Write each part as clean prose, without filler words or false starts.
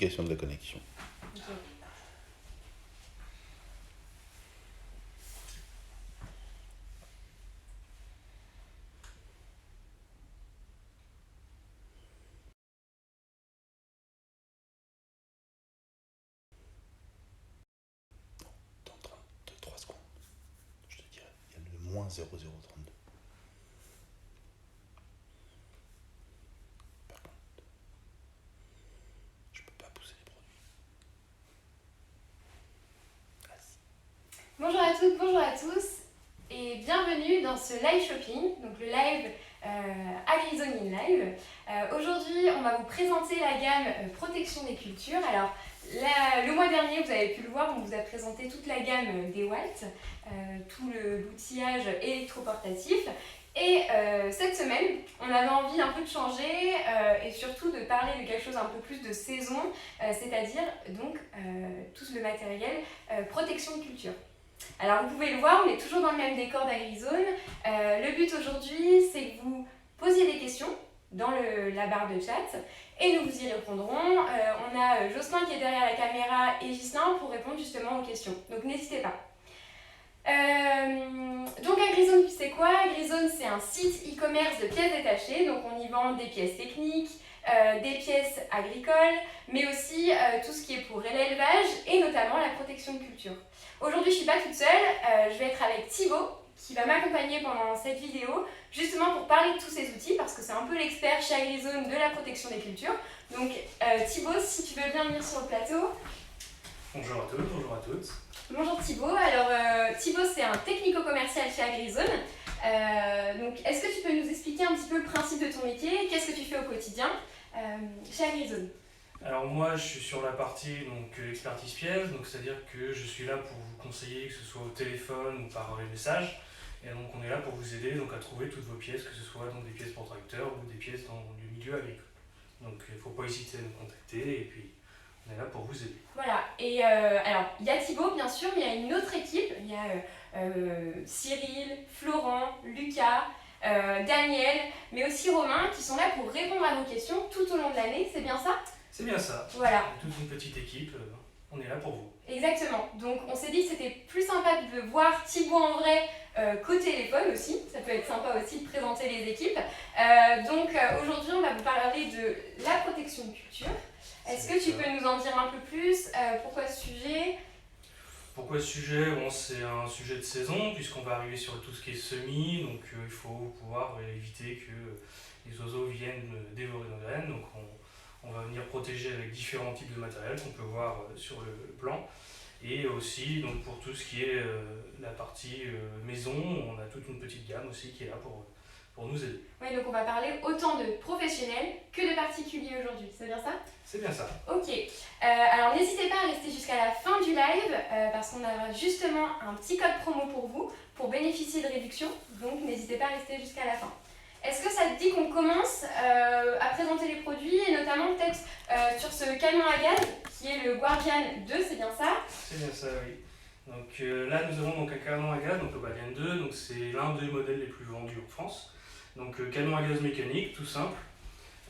vérification de la connexion. Ok. Dans 3 secondes, je te dirai, il y a le moins 0032. Par contre, je peux pas pousser les produits. Ah si. Bonjour à toutes, bonjour à tous et bienvenue dans ce live shopping, donc le live AgriZone in Live. Aujourd'hui, on va vous présenter la gamme protection des cultures. Alors, le mois dernier, vous avez pu le voir, on vous a présenté toute la gamme DeWalt, tout l'outillage électroportatif. Et cette semaine, on avait envie un peu de changer et surtout de parler de quelque chose un peu plus de saison, c'est-à-dire donc tout le matériel protection de culture. Alors vous pouvez le voir, on est toujours dans le même décor d'AgriZone. Le but aujourd'hui, c'est que vous posiez des questions dans la barre de chat et nous vous y répondrons. On a Jocelyn qui est derrière la caméra et Ghislain pour répondre justement aux questions. Donc n'hésitez pas. Donc AgriZone, c'est quoi? AgriZone, c'est un site e-commerce de pièces détachées. Donc on y vend des pièces techniques, des pièces agricoles, mais aussi tout ce qui est pour l'élevage et notamment la protection de culture. Aujourd'hui, je ne suis pas toute seule, je vais être avec Thibaut qui va m'accompagner pendant cette vidéo justement pour parler de tous ces outils parce que c'est un peu l'expert chez AgriZone de la protection des cultures. Donc Thibaut, si tu veux bien venir sur le plateau. Bonjour à tous, bonjour à toutes. Bonjour Thibaut, alors Thibaut c'est un technico-commercial chez AgriZone. Donc est-ce que tu peux nous expliquer un petit peu le principe de ton métier? Qu'est-ce que tu fais au quotidien chez AgriZone? Alors moi je suis sur la partie expertise pièces, donc c'est-à-dire que je suis là pour vous conseiller que ce soit au téléphone ou par message. Et donc on est là pour vous aider à trouver toutes vos pièces, que ce soit des pièces pour tracteurs ou des pièces dans le milieu agricole. Donc il ne faut pas hésiter à nous contacter et puis on est là pour vous aider. Voilà, et alors il y a Thibaut bien sûr, mais il y a une autre équipe, il y a Cyril, Florent, Lucas, Daniel, mais aussi Romain qui sont là pour répondre à vos questions tout au long de l'année, c'est bien ça? C'est bien ça. Voilà. Toute une petite équipe, on est là pour vous. Exactement, donc on s'est dit que c'était plus sympa de voir Thibaut en vrai qu'au téléphone aussi, ça peut être sympa aussi de présenter les équipes. Aujourd'hui on va vous parler de la protection de culture. Est-ce que tu peux nous en dire un peu plus? Pourquoi ce sujet? Pourquoi ce sujet? Bon, c'est un sujet de saison puisqu'on va arriver sur tout ce qui est semis, donc il faut pouvoir éviter que les oiseaux viennent dévorer nos graines. Donc on va venir protéger avec différents types de matériel qu'on peut voir sur le plan. Et aussi donc pour tout ce qui est la partie maison, on a toute une petite gamme aussi qui est là pour nous aider. Oui, donc on va parler autant de professionnels que de particuliers aujourd'hui, c'est bien ça? C'est bien ça. Ok, alors n'hésitez pas à rester jusqu'à la fin du live parce qu'on a justement un petit code promo pour vous pour bénéficier de réduction, donc n'hésitez pas à rester jusqu'à la fin. Est-ce que ça te dit qu'on commence à présenter les produits et notamment peut-être sur ce camion à gaz qui est le Guardian 2, c'est bien ça? C'est bien ça, oui. Donc là nous avons un canon à gaz, donc le Guardian 2, donc c'est l'un des modèles les plus vendus en France. Donc canon à gaz mécanique, tout simple.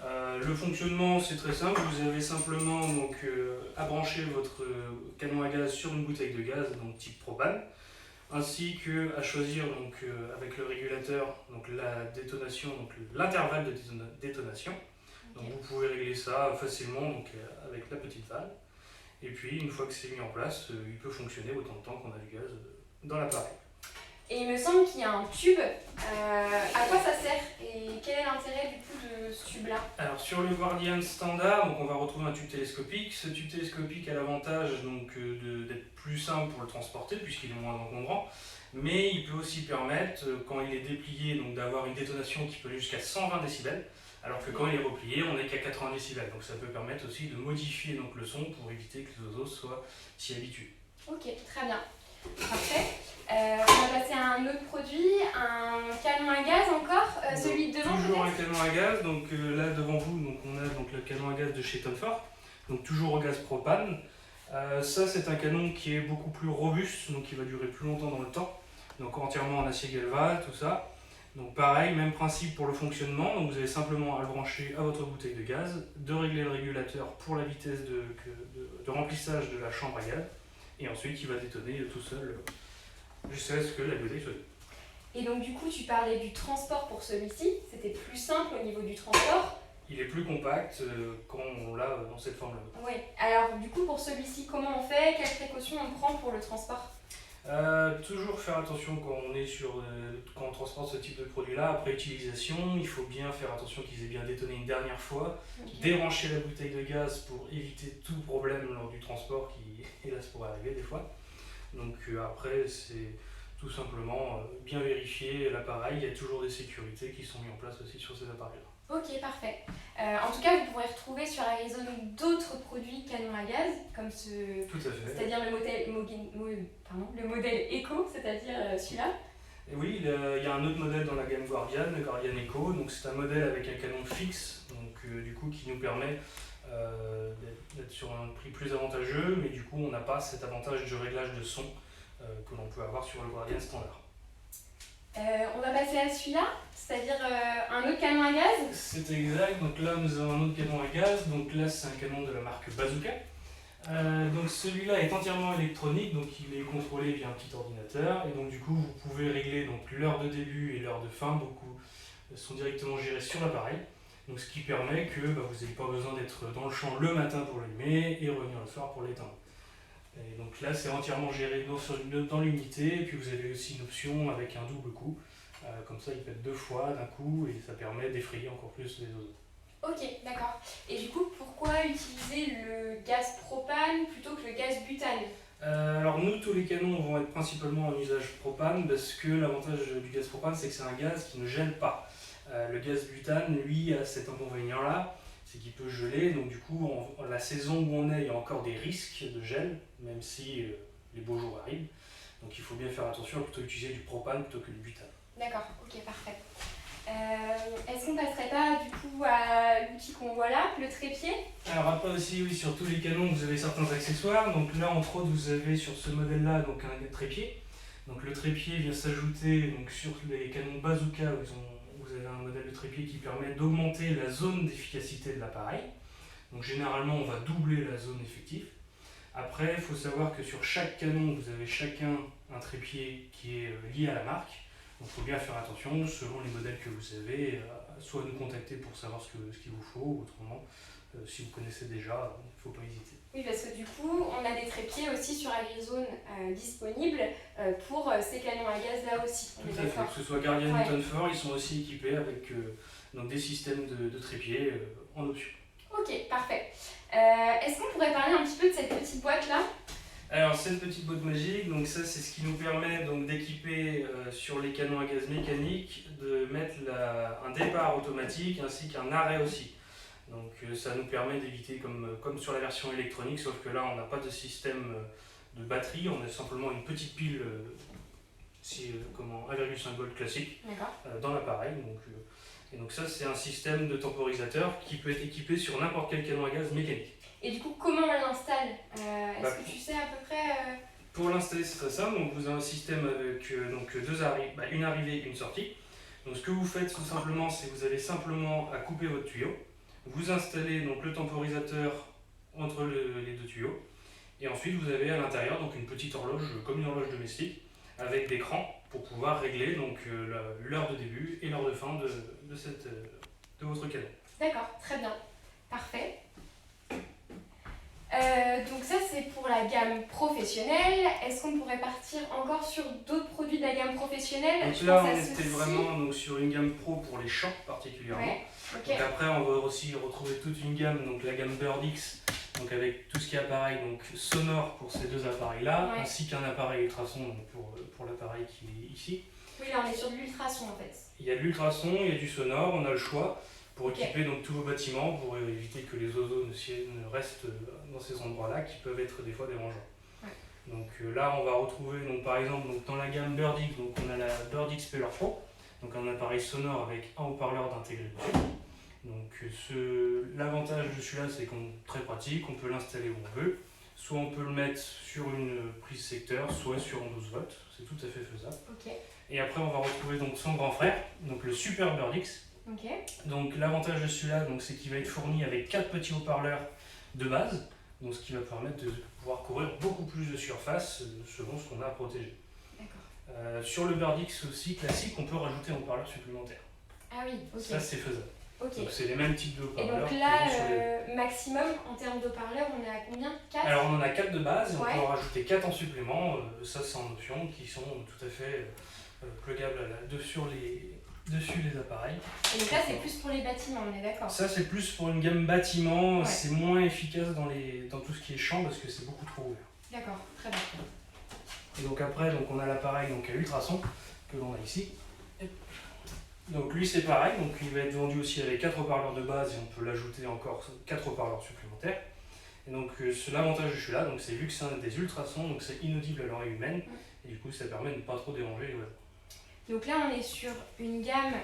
Le fonctionnement c'est très simple, vous avez simplement à brancher votre canon à gaz sur une bouteille de gaz, donc type propane, ainsi que à choisir avec le régulateur la détonation, l'intervalle de détonation. Donc vous pouvez régler ça facilement avec la petite valve. Et puis une fois que c'est mis en place, il peut fonctionner autant de temps qu'on a du gaz dans l'appareil. Et il me semble qu'il y a un tube. À quoi ça sert et quel est l'intérêt du coup de ce tube-là? Alors sur le Guardian standard, on va retrouver un tube télescopique. Ce tube télescopique a l'avantage d'être plus simple pour le transporter puisqu'il est moins encombrant. Mais il peut aussi permettre, quand il est déplié, d'avoir une détonation qui peut aller jusqu'à 120 décibels. Alors que quand il est replié, on n'est qu'à 80 décibels. Donc ça peut permettre aussi de modifier le son pour éviter que les oiseaux soient s'y habitués. Ok, très bien. Parfait. On va passer à un autre produit, un canon à gaz encore, celui de devant peut-être? Toujours un canon à gaz, là devant vous on a le canon à gaz de chez Tonfort, donc toujours au gaz propane. Ça c'est un canon qui est beaucoup plus robuste, donc qui va durer plus longtemps dans le temps, donc entièrement en acier galva, tout ça. Donc pareil, même principe pour le fonctionnement, donc vous avez simplement à le brancher à votre bouteille de gaz, de régler le régulateur pour la vitesse de remplissage de la chambre à gaz, et ensuite il va détonner tout seul jusqu'à ce que la bouteille soit vide. Et donc du coup, tu parlais du transport pour celui-ci, c'était plus simple au niveau du transport. Il est plus compact quand on l'a dans cette forme-là. Oui, alors du coup pour celui-ci, comment on fait? Quelles précautions on prend pour le transport? Toujours faire attention quand quand on transporte ce type de produit-là. Après utilisation, il faut bien faire attention qu'ils aient bien détonné une dernière fois, débrancher la bouteille de gaz pour éviter tout problème lors du transport qui, hélas, pourrait arriver des fois. Donc après, c'est tout simplement bien vérifier l'appareil. Il y a toujours des sécurités qui sont mises en place aussi sur ces appareils-là. Ok, parfait. En tout cas, vous pourrez retrouver sur Arizona d'autres produits canon à gaz, comme Tout à fait. c'est-à-dire le modèle Eco, c'est-à-dire celui-là. Et oui, il y a un autre modèle dans la gamme Guardian, le Guardian Eco. Donc c'est un modèle avec un canon fixe, donc du coup qui nous permet d'être sur un prix plus avantageux, mais du coup on n'a pas cet avantage de réglage de son que l'on peut avoir sur le Guardian standard. On va passer à celui-là, c'est-à-dire un autre canon à gaz. C'est exact, donc là nous avons un autre canon à gaz, donc là c'est un canon de la marque Bazooka. Donc celui-là est entièrement électronique, donc il est contrôlé via un petit ordinateur, et donc du coup vous pouvez régler donc l'heure de début et l'heure de fin, beaucoup sont directement gérés sur l'appareil, donc ce qui permet que vous n'ayez pas besoin d'être dans le champ le matin pour l'allumer et revenir le soir pour l'éteindre. Et donc là c'est entièrement géré dans l'unité, et puis vous avez aussi une option avec un double coup, comme ça il peut être 2 fois d'un coup et ça permet d'effrayer encore plus les oiseaux. Ok, d'accord. Et du coup, pourquoi utiliser le gaz propane plutôt que le gaz butane? Alors nous, tous les canons vont être principalement en usage propane, parce que l'avantage du gaz propane, c'est que c'est un gaz qui ne gèle pas. Le gaz butane, lui, a cet inconvénient-là, c'est qu'il peut geler, donc du coup, la saison où on est, il y a encore des risques de gel, même si les beaux jours arrivent. Donc il faut bien faire attention à plutôt utiliser du propane plutôt que du butane. D'accord, ok, parfait. Est-ce qu'on passerait pas du coup à l'outil qu'on voit là, le trépied? Alors après aussi, oui, sur tous les canons, vous avez certains accessoires. Donc là, entre autres, vous avez sur ce modèle-là donc un trépied. Donc le trépied vient s'ajouter donc sur les canons Bazooka, vous avez un modèle de trépied qui permet d'augmenter la zone d'efficacité de l'appareil. Donc généralement, on va doubler la zone effective. Après, il faut savoir que sur chaque canon, vous avez chacun un trépied qui est lié à la marque. Donc il faut bien faire attention, selon les modèles que vous avez, soit nous contacter pour savoir ce qu'il vous faut, ou autrement, si vous connaissez déjà, il ne faut pas hésiter. Oui, parce que du coup, on a des trépieds aussi sur AgriZone disponibles pour ces canons à gaz là aussi. Tout à fait, que ce soit Guardian ou Tonfor, ils sont aussi équipés avec donc des systèmes de trépied en option. Ok, parfait. Est-ce qu'on pourrait parler un petit peu de cette petite boîte là? Alors cette petite boîte magique, donc ça c'est ce qui nous permet donc d'équiper sur les canons à gaz mécaniques, de mettre un départ automatique ainsi qu'un arrêt aussi. Donc ça nous permet d'éviter comme sur la version électronique, sauf que là on n'a pas de système de batterie, on a simplement une petite pile 1,5 volt classique dans l'appareil. Et donc ça c'est un système de temporisateur qui peut être équipé sur n'importe quel canon à gaz mécanique. Et du coup, comment on l'installe? Est-ce que tu sais à peu près Pour l'installer, c'est très simple. Donc, vous avez un système avec une arrivée et une sortie. Donc, ce que vous faites tout simplement, c'est que vous avez simplement à couper votre tuyau. Vous installez donc le temporisateur entre les deux tuyaux. Et ensuite, vous avez à l'intérieur donc une petite horloge, comme une horloge domestique, avec l'écran pour pouvoir régler donc l'heure de début et l'heure de fin de votre canon. D'accord, très bien. Parfait. Donc ça c'est pour la gamme professionnelle. Est-ce qu'on pourrait partir encore sur d'autres produits de la gamme professionnelle? Donc là on était vraiment donc, sur une gamme pro pour les champs particulièrement. Ouais, okay. Donc après on va aussi retrouver toute une gamme, donc la gamme Birdix, donc avec tout ce qui est appareil donc sonore pour ces deux appareils là, ainsi qu'un appareil ultrason pour l'appareil qui est ici. Oui, là on est sur de l'ultrason en fait. Il y a de l'ultrason, il y a du sonore, on a le choix pour équiper donc tous vos bâtiments, pour éviter que les oiseaux ne restent dans ces endroits-là qui peuvent être des fois dérangeants. Ouais. Donc là on va retrouver donc, par exemple donc, dans la gamme Birdix, donc on a la Birdix Peller Pro, donc un appareil sonore avec un haut-parleur d'intégrer dessus. Donc l'avantage de celui-là c'est qu'on est très pratique, on peut l'installer où on veut, Soit on peut le mettre sur une prise secteur, soit sur un 12 volts, c'est tout à fait faisable. Ok. Et après on va retrouver donc son grand frère, donc le Super Birdix. Ok. Donc l'avantage de celui-là, c'est qu'il va être fourni avec 4 petits haut-parleurs de base, donc ce qui va permettre de pouvoir couvrir beaucoup plus de surface selon ce qu'on a à protéger. D'accord. Sur le Birdix aussi classique, on peut rajouter un haut-parleur supplémentaire. Ah oui, ok. Ça c'est faisable. Ok. Donc c'est les mêmes types de Et haut-parleurs. donc là, maximum en termes d'haut-parleurs, on est à combien? 4? Alors on en a 4 de base et on Ouais. peut en rajouter 4 en supplément, ça c'est en option, qui sont tout à fait pluggables dessus les appareils. Et donc là, c'est plus pour les bâtiments, on est d'accord? Ça c'est plus pour une gamme bâtiment, Ouais. c'est moins efficace dans tout ce qui est champ parce que c'est beaucoup trop ouvert. D'accord, très bien. Et donc après on a l'appareil à ultrasons que l'on a ici. Donc lui c'est pareil, donc il va être vendu aussi avec 4 haut-parleurs de base et on peut l'ajouter encore 4 haut-parleurs supplémentaires. Et donc l'avantage de celui-là, c'est vu que c'est un des ultrasons, donc c'est inaudible à l'oreille humaine, et du coup ça permet de ne pas trop déranger les oiseaux. Donc là, on est sur une gamme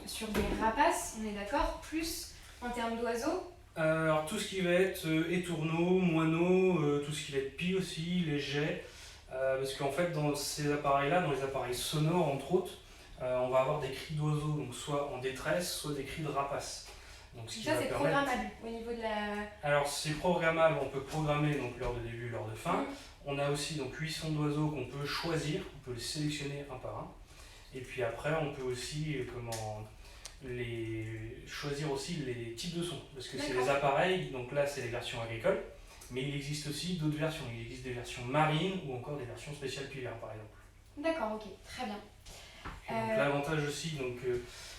sur des rapaces, on est d'accord, plus en termes d'oiseaux. Alors tout ce qui va être étourneaux, moineaux, tout ce qui va être pie aussi, les jets, parce qu'en fait dans ces appareils-là, dans les appareils sonores entre autres, on va avoir des cris d'oiseaux, donc soit en détresse, soit des cris de rapaces. Donc, ce qui Ça, va c'est permettre... programmable au niveau de la... Alors c'est programmable, on peut programmer donc l'heure de début, l'heure de fin. Mmh. On a aussi donc 8 sons d'oiseaux qu'on peut choisir, on peut les sélectionner un par un. Et puis après on peut aussi choisir aussi les types de sons, parce que c'est les appareils, donc là c'est les versions agricoles, mais il existe aussi d'autres versions, il existe des versions marines ou encore des versions spéciales pivers par exemple. D'accord, ok, très bien. Donc l'avantage aussi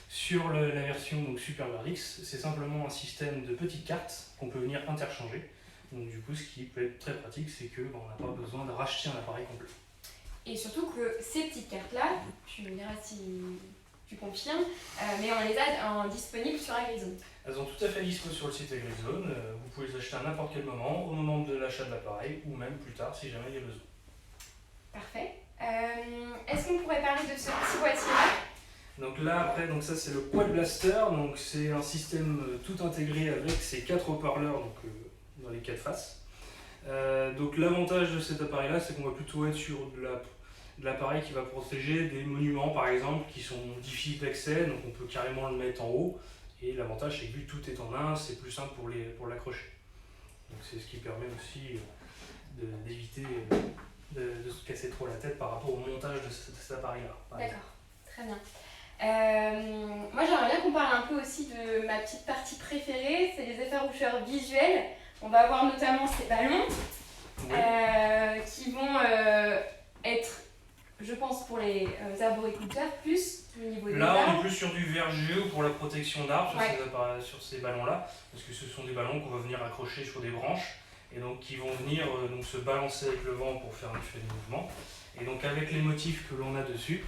sur la version Super Birdix, c'est simplement un système de petites cartes qu'on peut venir interchanger. Donc du coup ce qui peut être très pratique, c'est qu'on n'a pas besoin de racheter un appareil complet. Et surtout que ces petites cartes-là, tu me diras si tu confirmes, mais on les a disponibles sur AgriZone. Elles sont tout à fait dispo sur le site AgriZone, vous pouvez les acheter à n'importe quel moment, au moment de l'achat de l'appareil, ou même plus tard si jamais il y a besoin. Parfait. Est-ce qu'on pourrait parler de ce petit boîtier-là? Donc là après, ça c'est le Quad Blaster, donc c'est un système tout intégré avec ses 4 haut-parleurs dans les 4 faces. Donc l'avantage de cet appareil-là, c'est qu'on va plutôt être sur de l'appareil qui va protéger des monuments par exemple qui sont difficiles d'accès, donc on peut carrément le mettre en haut. Et l'avantage c'est que vu que tout est en un, c'est plus simple pour l'accrocher. Donc c'est ce qui permet aussi d'éviter de se casser trop la tête par rapport au montage de cet appareil-là. D'accord, très bien. Moi j'aimerais bien qu'on parle un peu aussi de ma petite partie préférée, c'est les effaroucheurs visuels. On va avoir notamment ces ballons qui vont être, je pense, pour les arboriculteurs plus au niveau des Là on arbres. est plus sur du verger ou pour la protection d'arbres sur ces ballons-là, parce que ce sont des ballons qu'on va venir accrocher sur des branches et donc qui vont venir se balancer avec le vent pour faire un effet de mouvement. Et donc avec les motifs que l'on a dessus,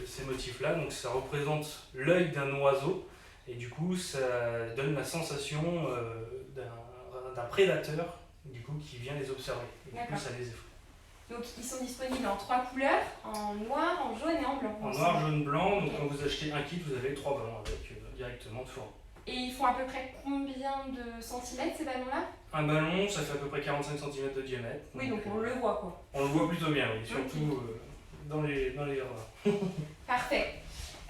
ces motifs-là, ça représente l'œil d'un oiseau et du coup ça donne la sensation d'un prédateur qui vient les observer. Et du coup ça les effraie. Donc ils sont disponibles en 3 couleurs, en noir, en jaune et en blanc. En noir, jaune, blanc, donc quand vous achetez un kit, vous avez 3 ballons avec directement de fourni. Et ils font à peu près combien de centimètres ces ballons-là? Un ballon, ça fait à peu près 45 cm de diamètre. Oui, donc on le voit quoi. On le voit plutôt bien, oui, surtout dans les jardins. Parfait.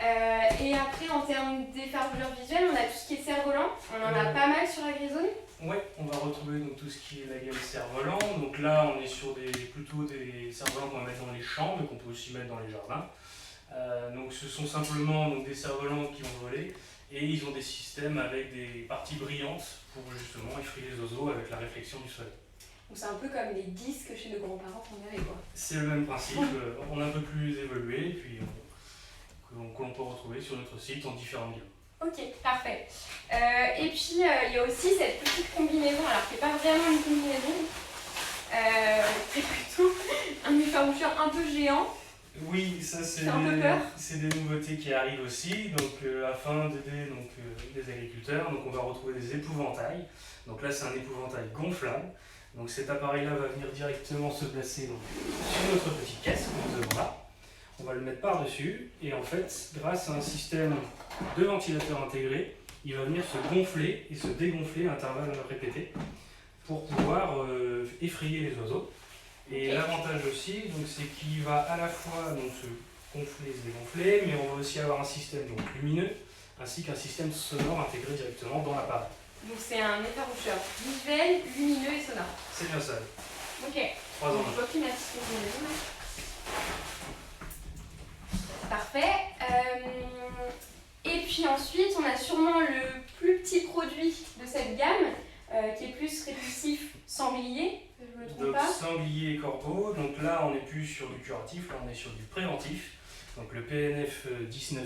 Et après, en termes d'effaroucheurs visuels, on a tout ce qui est cerf-volant. On en a pas mal sur AgriZone. Ouais, on va retrouver tout ce qui est la gamme cerf-volant. Donc là, on est sur plutôt des cerfs-volants qu'on va mettre dans les champs, mais qu'on peut aussi mettre dans les jardins. Donc ce sont simplement des cerfs-volants qui vont voler. Et ils ont des systèmes avec des parties brillantes pour justement effrayer les oiseaux avec la réflexion du soleil. Donc c'est un peu comme les disques chez nos grands-parents qu'on avait quoi. C'est le même principe, on a un peu plus évolué, puis qu'on peut retrouver sur notre site en différentes gammes. Ok, parfait. Et puis il y a aussi cette petite combinaison, alors c'est pas vraiment une combinaison, c'est plutôt un effaroucheur un peu géant. Oui, ça c'est des nouveautés qui arrivent aussi, donc afin d'aider les agriculteurs, donc on va retrouver des épouvantails. Donc là c'est un épouvantail gonflable, donc cet appareil-là va venir directement se placer sur notre petite caisse que nous avons là. On va le mettre par-dessus et en fait, grâce à un système de ventilateur intégré, il va venir se gonfler et se dégonfler à intervalles répétés pour pouvoir effrayer les oiseaux. Et l'avantage aussi, c'est qu'il va à la fois donc, se gonfler, se dégonfler, mais on va aussi avoir un système donc, lumineux ainsi qu'un système sonore intégré directement dans l'appareil. Donc c'est un effaroucheur visuel, lumineux et sonore. C'est bien ça. Ok. 3 ans. Donc, je climatisé. Parfait. Et puis ensuite, on a sûrement le plus petit produit de cette gamme, qui est plus répulsif, sanglier, si je ne me trompe Donc pas. sanglier et corbeau, donc là on n'est plus sur du curatif, là on est sur du préventif. Donc le PNF 19+,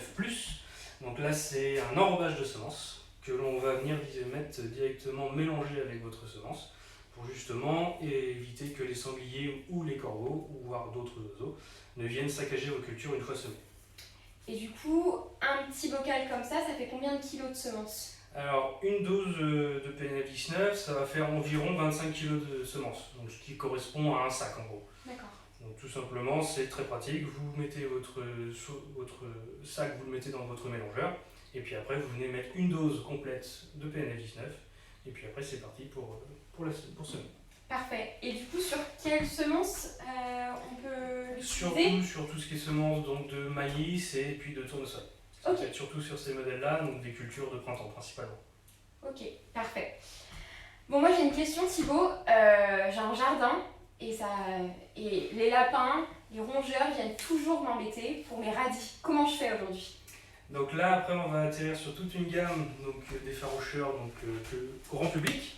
donc là c'est un enrobage de semences que l'on va venir mettre directement mélanger avec votre semence pour justement éviter que les sangliers ou les corbeaux, ou voire d'autres oiseaux, ne viennent saccager vos cultures une fois semées. Et du coup, un petit bocal comme ça fait combien de kilos de semences? Alors, une dose de PNF 19, ça va faire environ 25 kg de semences, donc ce qui correspond à un sac en gros. D'accord. Donc tout simplement, c'est très pratique, vous mettez votre sac, vous le mettez dans votre mélangeur, et puis après vous venez mettre une dose complète de PNF 19, et puis après c'est parti pour semer. Parfait. Et du coup, sur quelles semences on peut Surtout sur tout ce qui est semences donc de maïs et puis de tournesol. Ok. Surtout sur ces modèles-là, donc des cultures de printemps principalement. Ok, parfait. Bon, moi j'ai une question, Thibaut. J'ai un jardin et les lapins, les rongeurs viennent toujours m'embêter pour mes radis. Comment je fais aujourd'hui? Donc là, après, on va atterrir sur toute une gamme d'effaroucheurs grand public.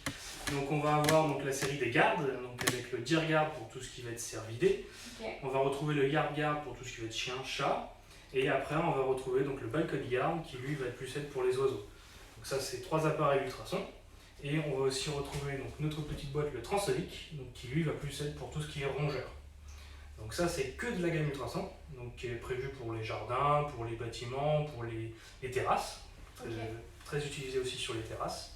Donc on va avoir donc, la série des gardes, donc avec le deer guard pour tout ce qui va être cervidé. Okay. On va retrouver le yard guard pour tout ce qui va être chien, chat. Et après, on va retrouver donc, le balcony guard qui lui va être plus être pour les oiseaux. Donc ça, c'est 3 appareils ultrasons. Et on va aussi retrouver donc, notre petite boîte, le transonique, donc, qui lui va plus être pour tout ce qui est rongeur. Donc ça, c'est que de la gamme ultrasons, donc qui est prévue pour les jardins, pour les bâtiments, pour les terrasses. Très utilisé aussi sur les terrasses.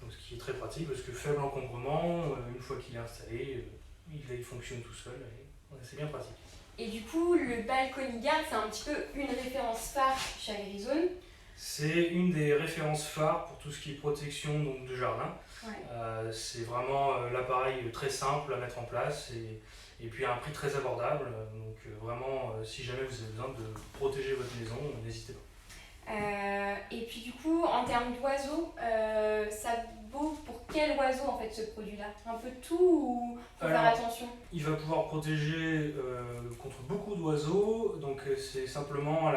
Donc, ce qui est très pratique parce que faible encombrement, une fois qu'il est installé, il fonctionne tout seul et c'est bien pratique. Et du coup, le balcony guard, c'est un petit peu une référence phare chez Agrizone. C'est une des références phares pour tout ce qui est protection donc, de jardin. Ouais. C'est vraiment l'appareil très simple à mettre en place et puis à un prix très abordable. Donc vraiment, si jamais vous avez besoin de protéger votre maison, n'hésitez pas. Et puis du coup, en termes d'oiseaux, ça vaut pour quel oiseau en fait ce produit-là? Un peu de tout ou faut faire attention? Il va pouvoir protéger contre beaucoup d'oiseaux, donc c'est simplement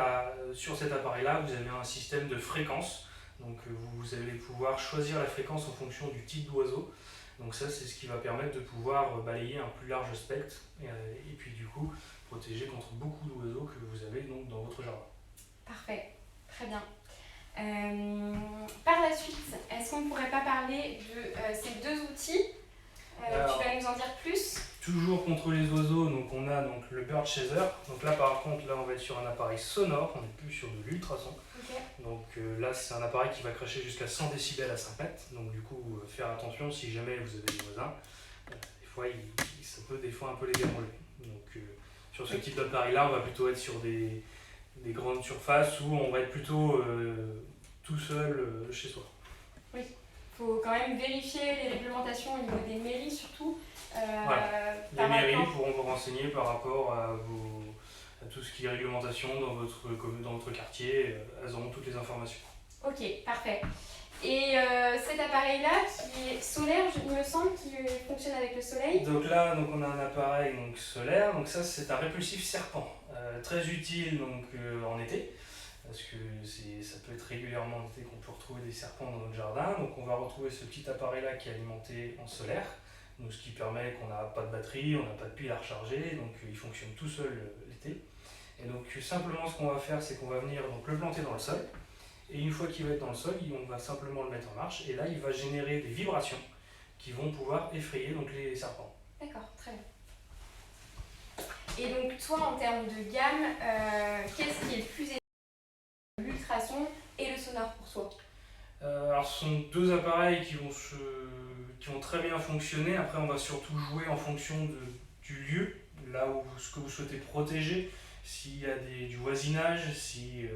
sur cet appareil-là, vous avez un système de fréquence. Donc vous allez pouvoir choisir la fréquence en fonction du type d'oiseau. Donc ça c'est ce qui va permettre de pouvoir balayer un plus large spectre et puis du coup protéger contre beaucoup d'oiseaux que vous avez donc dans votre jardin. Parfait. Très bien. Par la suite, est-ce qu'on ne pourrait pas parler de ces 2 outils? Tu vas nous en dire plus? Toujours contre les oiseaux, donc on a donc le Bird Chaser. Donc là par contre, là on va être sur un appareil sonore, on n'est plus sur de l'ultrason. Okay. Donc là c'est un appareil qui va cracher jusqu'à 100 décibels à 5 mètres. Donc du coup, faire attention si jamais vous avez des voisins. Des fois, ça peut des fois un peu les déranger. Donc sur ce type d'appareil là, on va plutôt être sur des grandes surfaces où on va être plutôt tout seul chez soi. Oui, il faut quand même vérifier les réglementations au niveau des mairies surtout. Voilà. Les mairies pourront vous renseigner par rapport à tout ce qui est réglementation dans votre quartier. Elles auront toutes les informations. Ok, parfait. Et cet appareil-là qui est solaire, il me semble qu'il fonctionne avec le soleil. Donc là, on a un appareil solaire. Donc ça, c'est un répulsif serpent. Très utile en été. Parce que ça peut être régulièrement en été qu'on peut retrouver des serpents dans notre jardin. Donc on va retrouver ce petit appareil-là qui est alimenté en solaire. Donc, ce qui permet qu'on n'a pas de batterie, on n'a pas de pile à recharger. Donc il fonctionne tout seul l'été. Et donc simplement ce qu'on va faire, c'est qu'on va venir le planter dans le sol. Et une fois qu'il va être dans le sol, on va simplement le mettre en marche. Et là, il va générer des vibrations qui vont pouvoir effrayer les serpents. D'accord, très bien. Et donc toi, en termes de gamme, qu'est-ce qui est le plus élevé? L'ultrason et le sonore pour toi? Alors ce sont 2 appareils qui vont très bien fonctionner. Après on va surtout jouer en fonction du lieu, là où ce que vous souhaitez protéger. S'il y a du voisinage, si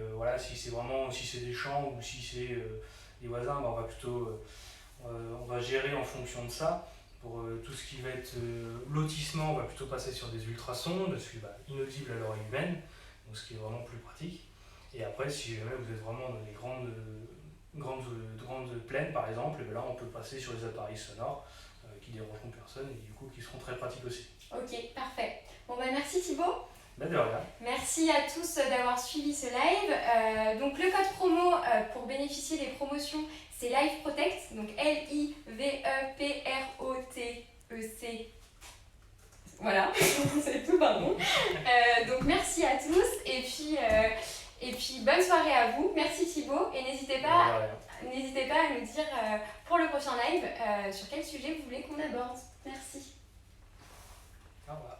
c'est des champs ou si c'est des voisins, on va gérer en fonction de ça Pour tout ce qui va être lotissement, on va plutôt passer sur des ultrasons, parce que inaudibles à l'oreille humaine, donc ce qui est vraiment plus pratique. Et après, si jamais vous êtes vraiment dans les grandes plaines, par exemple, et là on peut passer sur les appareils sonores qui dérangeront personne et du coup qui seront très pratiques aussi. Ok, parfait. Bon bah merci Thibaut. De rien. Merci à tous d'avoir suivi ce live. Donc le code promo pour bénéficier des promotions, c'est Live Protect, donc LIVEPROTEC. Voilà, c'est tout, pardon. Donc merci à tous et puis bonne soirée à vous. Merci Thibaut et n'hésitez pas à nous dire pour le prochain live sur quel sujet vous voulez qu'on aborde. Merci. Au revoir.